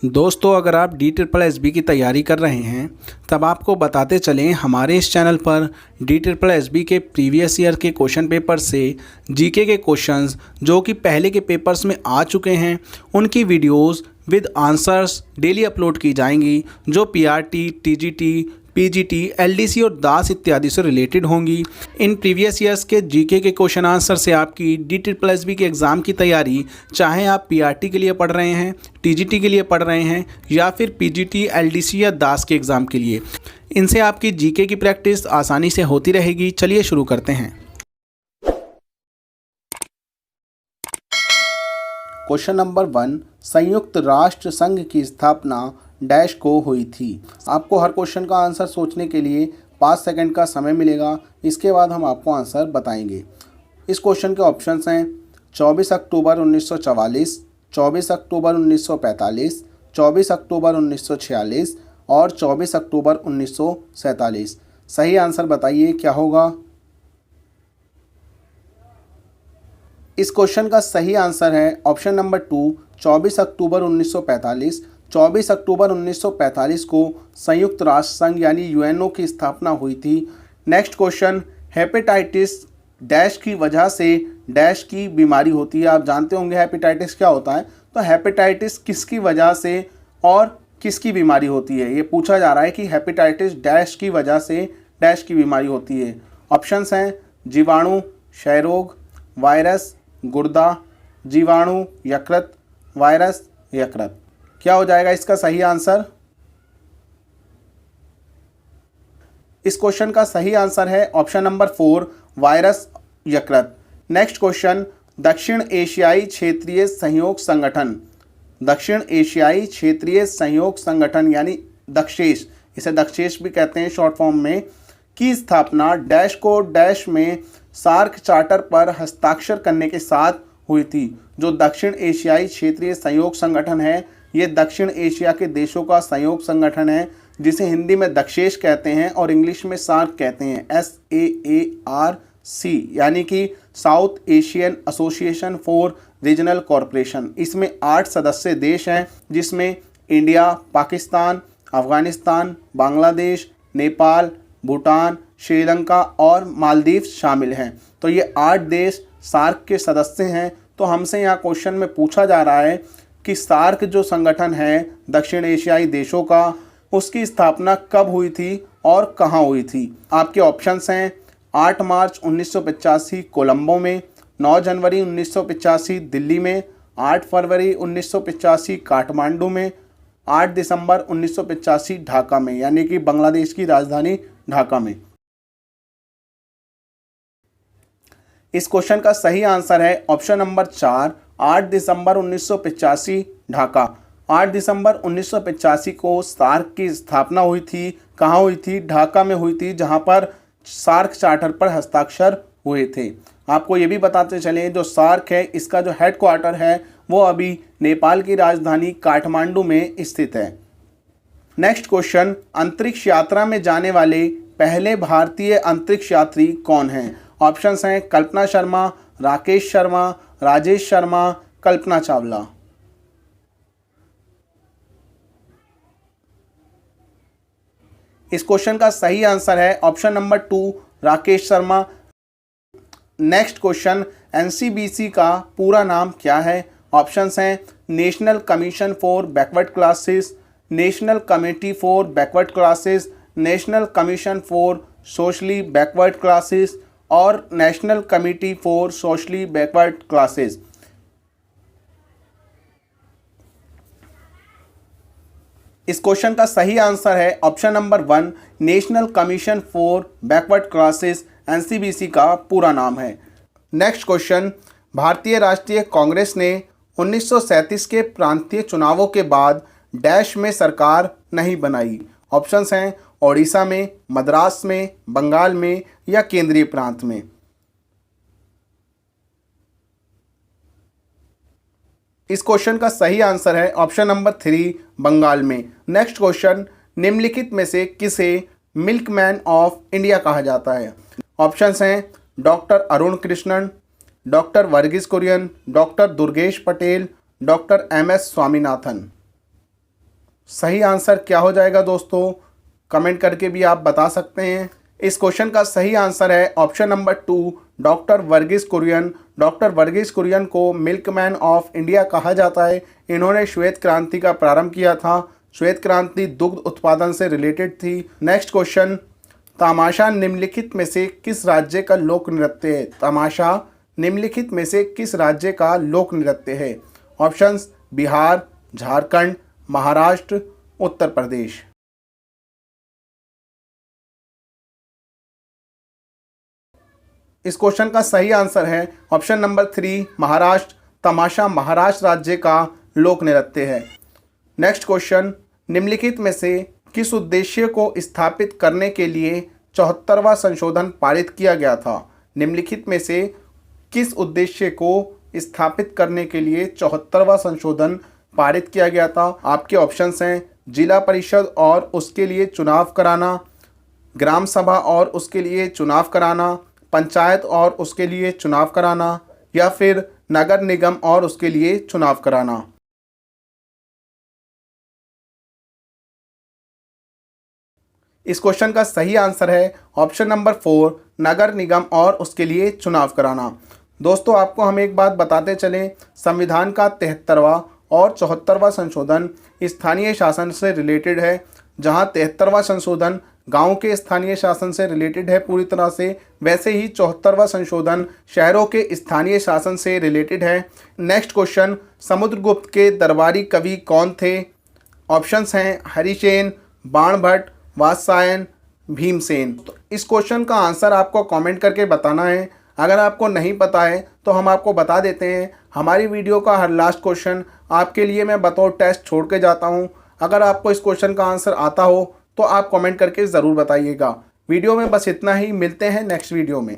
दोस्तों, अगर आप DSSB की तैयारी कर रहे हैं तब आपको बताते चलें, हमारे इस चैनल पर DSSB के प्रीवियस ईयर के क्वेश्चन पेपर से जीके के क्वेश्चंस जो कि पहले के पेपर्स में आ चुके हैं उनकी videos with answers daily upload की जाएंगी, जो PRT, TGT, PGT, LDC और दास इत्यादि से रिलेटेड होंगी। इन प्रीवियस ईयर्स के जीके के क्वेश्चन आंसर से आपकी DSSB के एग्ज़ाम की तैयारी, चाहे आप PRT के लिए पढ़ रहे हैं, TGT के लिए पढ़ रहे हैं या फिर PGT, LDC या दास के एग्ज़ाम के लिए, इनसे आपकी जीके की प्रैक्टिस आसानी से होती रहेगी। चलिए शुरू करते हैं। क्वेश्चन नंबर 1, संयुक्त राष्ट्र संघ की स्थापना डैश को हुई थी। आपको हर क्वेश्चन का आंसर सोचने के लिए 5 सेकंड का समय मिलेगा। इसके बाद हम आपको आंसर बताएंगे। इस क्वेश्चन के ऑप्शंस हैं 24 अक्टूबर 1944, 24 अक्टूबर 1945, 24 अक्टूबर 1946 और 24 अक्टूबर 1947। सही आंसर बताइए क्या होगा। इस क्वेश्चन का सही आंसर है ऑप्शन नंबर 2, 24 अक्टूबर 1945। 24 अक्टूबर 1945 को संयुक्त राष्ट्र संघ यानी यूएनओ की स्थापना हुई थी। नेक्स्ट क्वेश्चन, हेपेटाइटिस डैश की वजह से डैश की बीमारी होती है। आप जानते होंगे हेपेटाइटिस क्या होता है। तो हेपेटाइटिस किसकी वजह से और किसकी बीमारी होती है, ये पूछा जा रहा है कि हेपेटाइटिस डैश की वजह से डैश की बीमारी होती है। ऑप्शंस हैं जीवाणु, क्षयरोग, वायरस, गुर्दा, जीवाणु, यकृत, वायरस, यकृत। क्या हो जाएगा इसका सही आंसर। इस क्वेश्चन का सही आंसर है ऑप्शन नंबर 4, वायरस, यकृत। नेक्स्ट क्वेश्चन, दक्षिण एशियाई क्षेत्रीय सहयोग संगठन, दक्षिण एशियाई क्षेत्रीय सहयोग संगठन यानी दक्षेश, इसे दक्षेश भी कहते हैं शॉर्ट फॉर्म में, की स्थापना डैश को डैश में सार्क चार्टर पर हस्ताक्षर करने के साथ हुई थी। जो दक्षिण एशियाई क्षेत्रीय सहयोग संगठन है, ये दक्षिण एशिया के देशों का सहयोग संगठन है, जिसे हिंदी में दक्षेश कहते हैं और इंग्लिश में सार्क कहते हैं, SAARC, यानी कि south Asian association for regional corporation. इसमें 8 सदस्य देश हैं, जिसमें इंडिया, पाकिस्तान, अफगानिस्तान, बांग्लादेश, नेपाल, भूटान, श्रीलंका और मालदीव शामिल हैं। तो ये 8 देश सार्क के सदस्य हैं। तो हमसे यहाँ क्वेश्चन में पूछा जा रहा है कि सार्क जो संगठन है दक्षिण एशियाई देशों का, उसकी स्थापना कब हुई थी और कहाँ हुई थी। आपके ऑप्शंस हैं 8 मार्च 1985 कोलंबो में, 9 जनवरी 1985 दिल्ली में, 8 फरवरी 1985 काठमांडू में, 8 दिसंबर 1985 ढाका में, यानी कि बांग्लादेश की राजधानी ढाका में। इस क्वेश्चन का सही आंसर है ऑप्शन नंबर 4, 8 दिसंबर 1985 ढाका। 8 दिसंबर 1985 को सार्क की स्थापना हुई थी। कहाँ हुई थी? ढाका में हुई थी, जहाँ पर सार्क चार्टर पर हस्ताक्षर हुए थे। आपको ये भी बताते चलें, जो सार्क है इसका जो हेडक्वार्टर है वो अभी नेपाल की राजधानी काठमांडू में स्थित है। नेक्स्ट क्वेश्चन, अंतरिक्ष यात्रा में जाने वाले पहले भारतीय अंतरिक्ष यात्री कौन हैं? ऑप्शंस हैं कल्पना शर्मा, राकेश शर्मा, राजेश शर्मा, कल्पना चावला। इस क्वेश्चन का सही आंसर है option number 2, Rakesh Sharma. Next question, NCBC का पूरा नाम क्या है? ऑप्शंस हैं national commission for backward classes, national committee for backward classes, national commission for socially backward classes और national committee for socially backward classes. इस क्वेश्चन का सही आंसर है option number 1, national commission for backward classes NCBC का पूरा नाम है। Next question, भारतीय राष्ट्रीय कांग्रेस ने 1937 के प्रांतीय चुनावों के बाद डैश में सरकार नहीं बनाई। ऑप्शंस हैं ओडिशा में, मद्रास में, बंगाल में या केंद्रीय प्रांत में। इस क्वेश्चन का सही आंसर है ऑप्शन नंबर 3, बंगाल में। नेक्स्ट क्वेश्चन, निम्नलिखित में से किसे मिल्कमैन ऑफ इंडिया कहा जाता है? ऑप्शंस हैं doctor Arun Krishnan, doctor Verghese Kurien, doctor Durgesh Patel, doctor MS Swaminathan. सही आंसर क्या हो जाएगा दोस्तों, कमेंट करके भी आप बता सकते हैं। इस क्वेश्चन का सही आंसर है option number 2, doctor Verghese Kurien. Doctor Verghese Kurien को मिल्कमैन ऑफ इंडिया कहा जाता है। इन्होंने श्वेत क्रांति का प्रारंभ किया था। श्वेत क्रांति दुग्ध उत्पादन से रिलेटेड थी। नेक्स्ट क्वेश्चन, तमाशा निम्नलिखित में से किस राज्य का लोक नृत्य है? तमाशा निम्नलिखित में से किस राज्य का लोक नृत्य है? ऑप्शंस बिहार, झारखंड, महाराष्ट्र, उत्तर प्रदेश। इस क्वेश्चन का सही आंसर है ऑप्शन नंबर 3, महाराष्ट्र। तमाशा महाराष्ट्र राज्य का लोक नृत्य है। नेक्स्ट क्वेश्चन, निम्नलिखित में से किस उद्देश्य को स्थापित करने के लिए 74वां संशोधन पारित किया गया था? निम्नलिखित में से किस उद्देश्य को स्थापित करने के लिए 74वां संशोधन पारित किया गया था? आपके ऑप्शंस हैं जिला परिषद और उसके लिए चुनाव कराना, ग्राम सभा और उसके लिए चुनाव कराना, पंचायत और उसके लिए चुनाव कराना, या फिर नगर निगम और उसके लिए चुनाव कराना। इस क्वेश्चन का सही आंसर है ऑप्शन नंबर 4, नगर निगम और उसके लिए चुनाव कराना। दोस्तों आपको हम एक बात बताते चलें, संविधान का 73वां और 74वां संशोधन स्थानीय शासन से रिलेटेड है। जहां 73वां संशोधन गांव के स्थानीय शासन से रिलेटेड है पूरी तरह से, वैसे ही 74वां संशोधन शहरों के स्थानीय शासन से रिलेटेड है। नेक्स्ट क्वेश्चन, समुद्रगुप्त के दरबारी कवि कौन थे? ऑप्शंस हैं हरिसेन, बाणभट्ट, वात्स्यायन, भीमसेन। तो इस क्वेश्चन का आंसर आपको कमेंट करके बताना है। अगर आपको नहीं पता है तो हम आपको बता देते हैं। हमारी वीडियो का हर लास्ट क्वेश्चन आपके लिए मैं बतौर टेस्ट छोड़ के जाता हूं। अगर आपको इस क्वेश्चन का आंसर आता हो तो आप कमेंट करके ज़रूर बताइएगा। वीडियो में बस इतना ही, मिलते हैं नेक्स्ट वीडियो में।